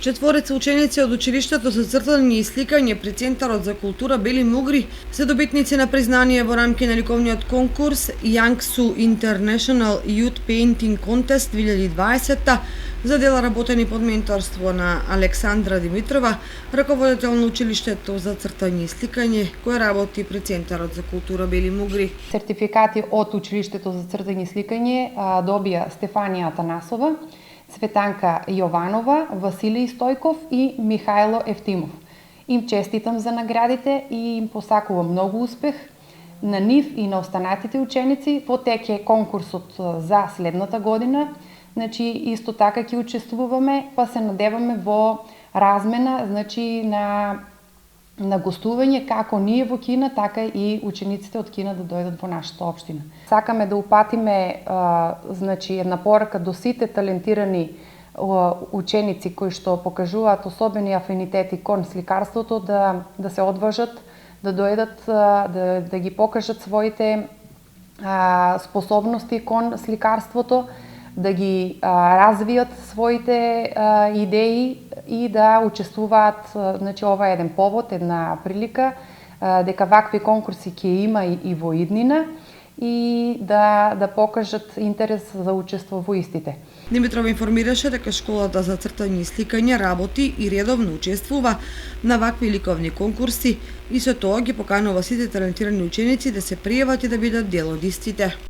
Четворица ученици од училиштето за цртање и сликање при Центарот за култура Бели Мугри се добитници на признание во рамки на ликовниот конкурс Yangsu International Youth Painting Contest 2020 за дела работени под менторство на Александра Димитрова, раководител на училиштето за цртање и сликање, кој работи при Центарот за култура Бели Мугри. Сертификати од училиштето за цртање и сликање добија Стефанија Атанасова, Цветанка Јованова, Василий Стојков и Михајло Ефтимов. Им честитам за наградите и им посакувам многу успех на нив и на останатите ученици. Во тек е конкурсот за следната година. Значи, исто така ќе учествуваме, па се надеваме во размена, значи, на гостување како ние во Кина, така и учениците од Кина да дојдат во нашата општина. Сакаме да упатиме значи, една порака до сите талентирани ученици кои што покажуваат особени афинитети кон сликарството да се одважат, да дојдат да ги покажат своите способности кон сликарството, да ги развијат своите идеи и да учествуваат. Значи, ова е еден повод, една прилика дека вакви конкурси ќе има и во иднина и да покажат интерес за учество во истите. Димитров информираше дека школата за цртање и сликање работи и редовно учествува на вакви ликовни конкурси и со тоа ги поканува сите талентирани ученици да се пријават и да бидат дел од истите.